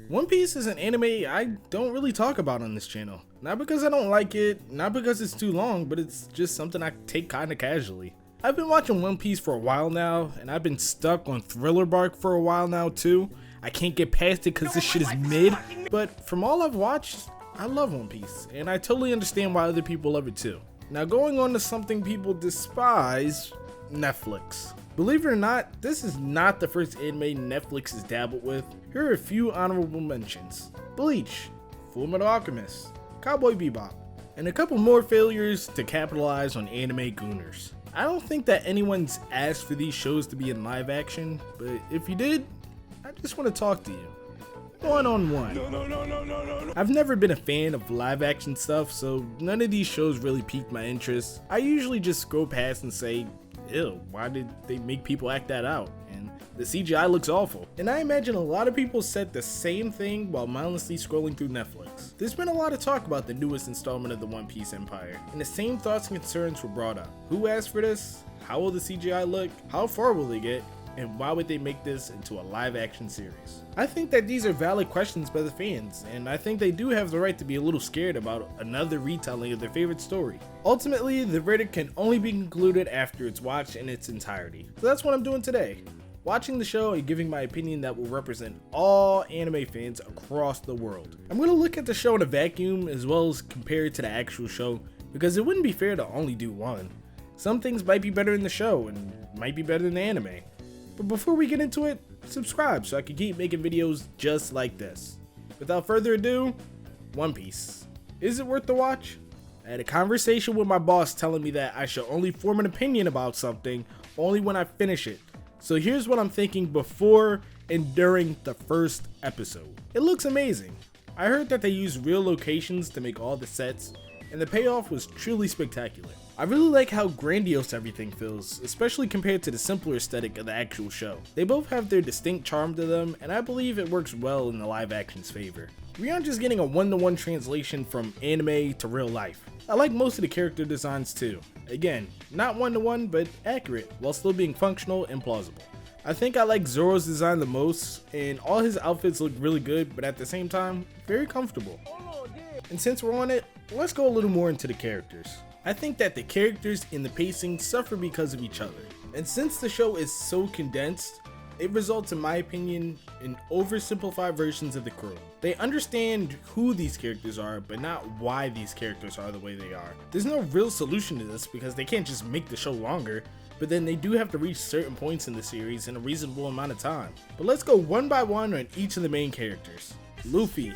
One Piece is an anime I don't really talk about on this channel. Not because I don't like it, not because it's too long, but it's just something I take kinda casually. I've been watching One Piece for a while now, and I've been stuck on Thriller Bark for a while now too. I can't get past it because this shit is mid, but from all I've watched, I love One Piece, and I totally understand why other people love it too. Now going on to something people despise, Netflix. Believe it or not, this is not the first anime Netflix has dabbled with. Here are a few honorable mentions: Bleach, Fullmetal Alchemist, Cowboy Bebop, and a couple more failures to capitalize on anime gooners. I don't think that anyone's asked for these shows to be in live action, but if you did, I just want to talk to you. One-on-one. No. I've never been a fan of live action stuff, so none of these shows really piqued my interest. I usually just scroll past and say, ew, why did they make people act that out? And the CGI looks awful. And I imagine a lot of people said the same thing while mindlessly scrolling through Netflix. There's been a lot of talk about the newest installment of the One Piece Empire, and the same thoughts and concerns were brought up. Who asked for this? How will the CGI look? How far will they get? And why would they make this into a live action series? I think that these are valid questions by the fans, and I think they do have the right to be a little scared about another retelling of their favorite story. Ultimately, the verdict can only be concluded after it's watched in its entirety. So that's what I'm doing today. Watching the show and giving my opinion that will represent all anime fans across the world. I'm going to look at the show in a vacuum as well as compare it to the actual show, because it wouldn't be fair to only do one. Some things might be better in the show and might be better in the anime. But before we get into it, subscribe so I can keep making videos just like this. Without further ado, One Piece. Is it worth the watch? I had a conversation with my boss telling me that I should only form an opinion about something only when I finish it. So here's what I'm thinking before and during the first episode. It looks amazing. I heard that they used real locations to make all the sets, and the payoff was truly spectacular. I really like how grandiose everything feels, especially compared to the simpler aesthetic of the actual show. They both have their distinct charm to them, and I believe it works well in the live action's favor. We aren't just getting a one-to-one translation from anime to real life. I like most of the character designs too. Again, not one-to-one, but accurate, while still being functional and plausible. I think I like Zoro's design the most, and all his outfits look really good, but at the same time, very comfortable. And since we're on it, let's go a little more into the characters. I think that the characters and the pacing suffer because of each other. And since the show is so condensed, it results, in my opinion, in oversimplified versions of the crew. They understand who these characters are, but not why these characters are the way they are. There's no real solution to this because they can't just make the show longer, but then they do have to reach certain points in the series in a reasonable amount of time. But let's go one by one on each of the main characters. Luffy.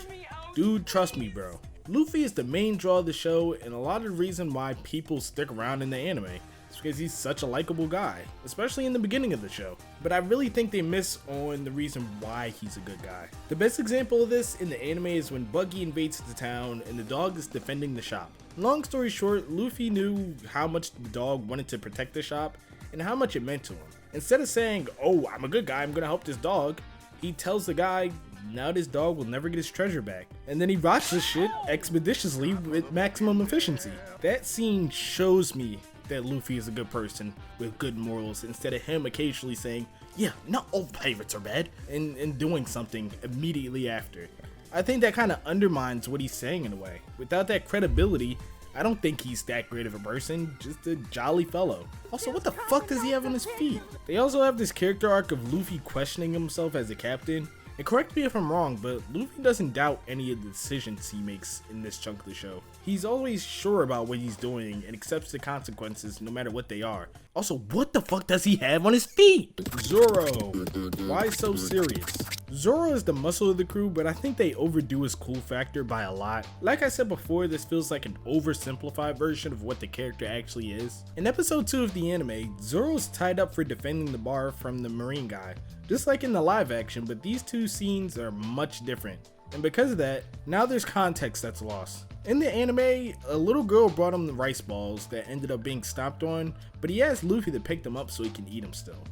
Dude, trust me, bro. Luffy is the main draw of the show, and a lot of the reason why people stick around in the anime is because he's such a likable guy, especially in the beginning of the show. But I really think they miss on the reason why he's a good guy. The best example of this in the anime is when Buggy invades the town and the dog is defending the shop. Long story short, Luffy knew how much the dog wanted to protect the shop and how much it meant to him. Instead of saying, oh, I'm a good guy, I'm gonna help this dog, he tells the guy, now this dog will never get his treasure back. And then he rots this shit expeditiously with maximum efficiency. That scene shows me that Luffy is a good person with good morals, instead of him occasionally saying, yeah, not all pirates are bad, and doing something immediately after. I think that kind of undermines what he's saying in a way. Without that credibility, I don't think he's that great of a person, just a jolly fellow. Also, what the fuck does he have on his feet? They also have this character arc of Luffy questioning himself as a captain. And correct me if I'm wrong, but Luffy doesn't doubt any of the decisions he makes in this chunk of the show. He's always sure about what he's doing and accepts the consequences no matter what they are. Also, what the fuck does he have on his feet? Zoro. Why so serious? Zoro is the muscle of the crew, but I think they overdo his cool factor by a lot. Like I said before, this feels like an oversimplified version of what the character actually is. In episode 2 of the anime, Zoro's tied up for defending the bar from the marine guy, just like in the live action, but these two scenes are much different. And because of that, now there's context that's lost. In the anime, a little girl brought him the rice balls that ended up being stomped on, but he asked Luffy to pick them up so he can eat them still.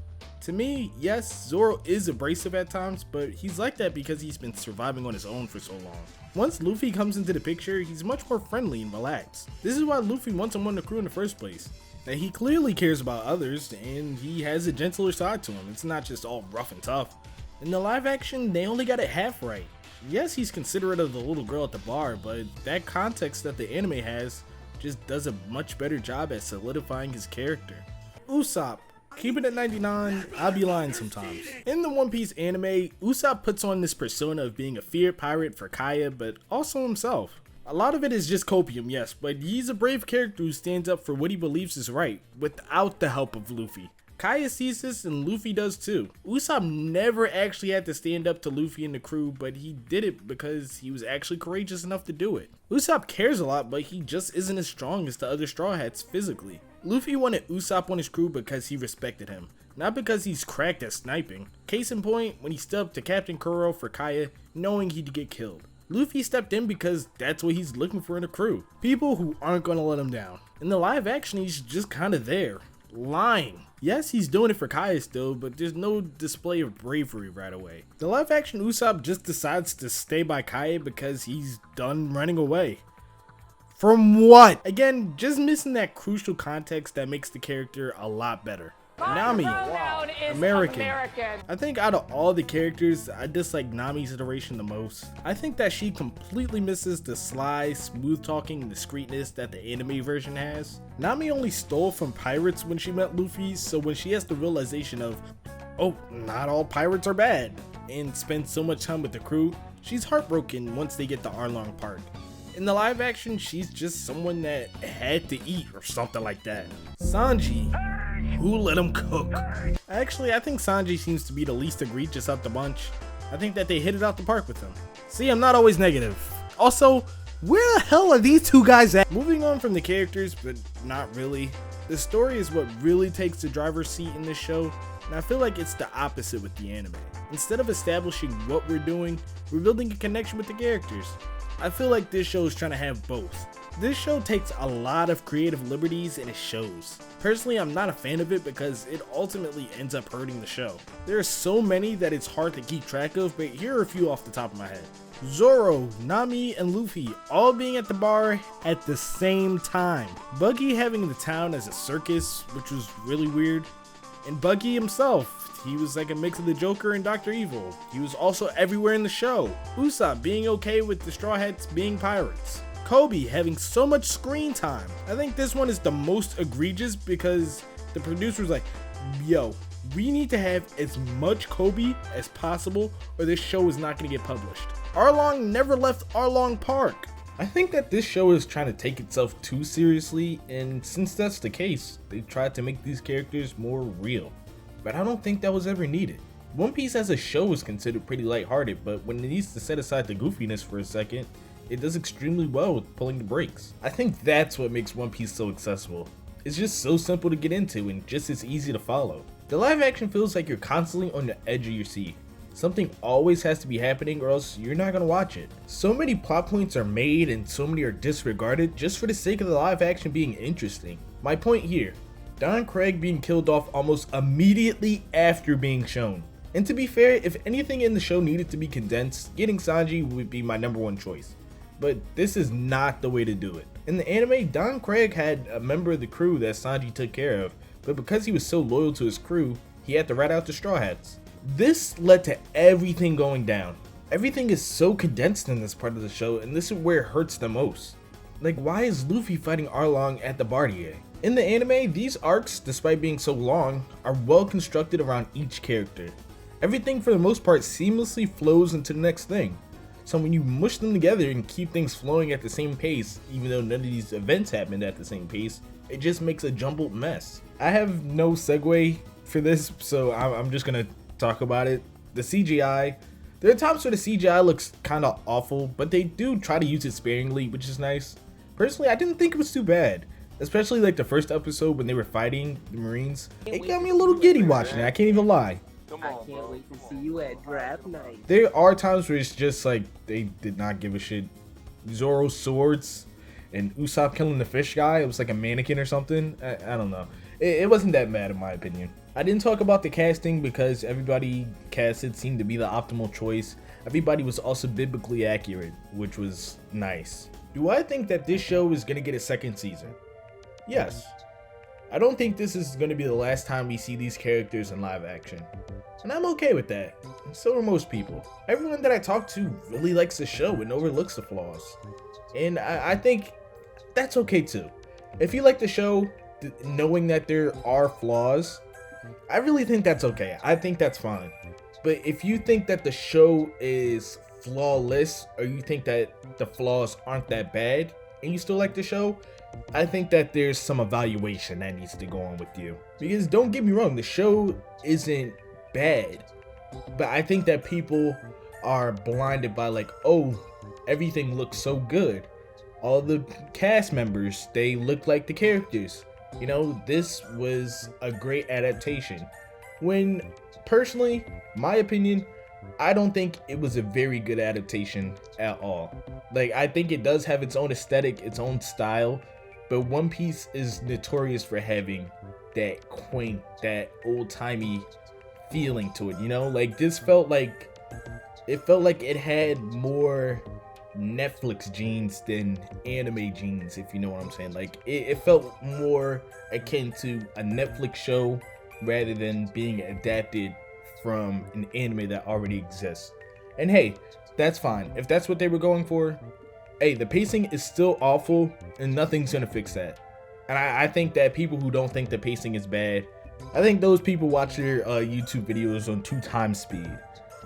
To me, yes, Zoro is abrasive at times, but he's like that because he's been surviving on his own for so long. Once Luffy comes into the picture, he's much more friendly and relaxed. This is why Luffy wants him on the crew in the first place. That he clearly cares about others, and he has a gentler side to him. It's not just all rough and tough. In the live action, they only got it half right. Yes, he's considerate of the little girl at the bar, but that context that the anime has just does a much better job at solidifying his character. Usopp. Keep it at 99, I'll be lying sometimes. In the One Piece anime, Usopp puts on this persona of being a feared pirate for Kaya, but also himself. A lot of it is just copium, yes, but he's a brave character who stands up for what he believes is right, without the help of Luffy. Kaya sees this and Luffy does too. Usopp never actually had to stand up to Luffy and the crew, but he did it because he was actually courageous enough to do it. Usopp cares a lot, but he just isn't as strong as the other Straw Hats physically. Luffy wanted Usopp on his crew because he respected him, not because he's cracked at sniping. Case in point, when he stood up to Captain Kuro for Kaya, knowing he'd get killed. Luffy stepped in because that's what he's looking for in a crew. People who aren't gonna let him down. In the live action, he's just kinda there. Lying. Yes, he's doing it for Kaya still, but there's no display of bravery right away. The live action Usopp just decides to stay by Kaya because he's done running away. From what? Again, just missing that crucial context that makes the character a lot better. Nami, American. I think out of all the characters, I dislike Nami's iteration the most. I think that she completely misses the sly, smooth talking, and discreetness that the anime version has. Nami only stole from pirates when she met Luffy, so when she has the realization of, oh, not all pirates are bad, and spends so much time with the crew, she's heartbroken once they get to Arlong Park. In the live action, she's just someone that had to eat or something like that. Sanji, who let him cook? Actually, I think Sanji seems to be the least egregious out the bunch. I think that they hit it out the park with him. See, I'm not always negative. Also, where the hell are these two guys at? Moving on from the characters, but not really. The story is what really takes the driver's seat in this show, and I feel like it's the opposite with the anime. Instead of establishing what we're doing, we're building a connection with the characters. I feel like this show is trying to have both. This show takes a lot of creative liberties and it shows. Personally, I'm not a fan of it because it ultimately ends up hurting the show. There are so many that it's hard to keep track of, but here are a few off the top of my head. Zoro, Nami, and Luffy all being at the bar at the same time. Buggy having the town as a circus, which was really weird. And Buggy himself, he was like a mix of the Joker and Dr. Evil. He was also everywhere in the show. Usopp being okay with the Straw Hats being pirates. Kobe having so much screen time. I think this one is the most egregious because the producer was like, yo, we need to have as much Kobe as possible or this show is not going to get published. Arlong never left Arlong Park. I think that this show is trying to take itself too seriously, and since that's the case, they tried to make these characters more real. But I don't think that was ever needed. One Piece as a show is considered pretty lighthearted, but when it needs to set aside the goofiness for a second, it does extremely well with pulling the brakes. I think that's what makes One Piece so accessible. It's just so simple to get into and just as easy to follow. The live action feels like you're constantly on the edge of your seat. Something always has to be happening or else you're not gonna watch it. So many plot points are made and so many are disregarded just for the sake of the live action being interesting. My point here, Don Craig being killed off almost immediately after being shown. And to be fair, if anything in the show needed to be condensed, getting Sanji would be my #1 choice. But this is not the way to do it. In the anime, Don Craig had a member of the crew that Sanji took care of, but because he was so loyal to his crew, he had to rat out the Straw Hats. This led to everything going down. Everything is so condensed in this part of the show, and this is where it hurts the most. Like, why is Luffy fighting Arlong at the Bartier? In the anime, these arcs, despite being so long, are well constructed around each character. Everything for the most part seamlessly flows into the next thing. So when you mush them together and keep things flowing at the same pace, even though none of these events happened at the same pace, it just makes a jumbled mess. I have no segue for this, so I'm just gonna talk about it. The CGI, there are times where the CGI looks kind of awful, but they do try to use it sparingly, which is nice. Personally, I didn't think it was too bad, especially like the first episode when they were fighting the Marines. It got me a little giddy watching it, I can't even lie. I can't wait to see you at draft night. There are times where it's just like they did not give a shit. Zoro's swords and Usopp killing the fish guy, it was like a mannequin or something. I don't know. It wasn't that bad in my opinion. I didn't talk about the casting because everybody casted seemed to be the optimal choice. Everybody was also biblically accurate, which was nice. Do I think that this show is going to get a second season? Yes. I don't think this is going to be the last time we see these characters in live action. And I'm okay with that. And so are most people. Everyone that I talk to really likes the show and overlooks the flaws. And I think that's okay too. If you like the show, knowing that there are flaws, I really think that's okay. I think that's fine. But if you think that the show is flawless, or you think that the flaws aren't that bad, and you still like the show, I think that there's some evaluation that needs to go on with you. Because don't get me wrong, the show isn't bad. But I think that people are blinded by like, oh, everything looks so good. All the cast members, they look like the characters. You know, this was a great adaptation. When, personally, my opinion, I don't think it was a very good adaptation at all. Like, I think it does have its own aesthetic, its own style, but One Piece is notorious for having that quaint, that old-timey feeling to it, you know? Like, this felt like it had more Netflix genes than anime genes, if you know what I'm saying. Like, it felt more akin to a Netflix show rather than being adapted from an anime that already exists. And hey, that's fine. If that's what they were going for, hey, the pacing is still awful and nothing's gonna fix that. And I think that people who don't think the pacing is bad, I think those people watch their YouTube videos on 2x speed.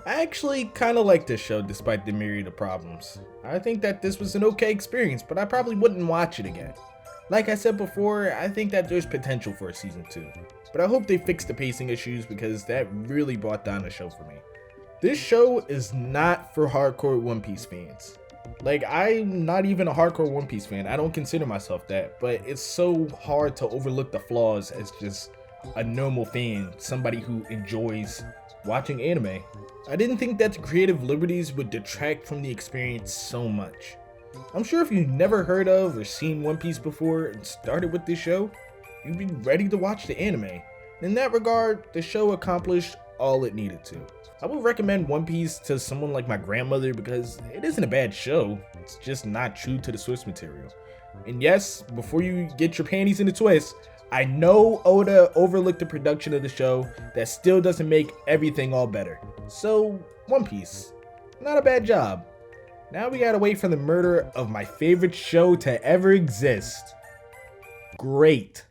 I actually kind of like this show despite the myriad of problems. I think that this was an okay experience, but I probably wouldn't watch it again. Like I said before, I think that there's potential for a season 2. But I hope they fix the pacing issues because that really brought down the show for me. This show is not for hardcore One Piece fans. Like, I'm not even a hardcore One Piece fan. I don't consider myself that, but it's so hard to overlook the flaws as just a normal fan, somebody who enjoys watching anime. I didn't think that the creative liberties would detract from the experience so much. I'm sure if you've never heard of or seen One Piece before and started with this show, you'd be ready to watch the anime. In that regard, the show accomplished all it needed to. I would recommend One Piece to someone like my grandmother because it isn't a bad show, it's just not true to the source material. And yes, before you get your panties in a twist, I know Oda overlooked the production of the show. That still doesn't make everything all better. So, One Piece, not a bad job. Now we gotta wait for the murder of my favorite show to ever exist. Great.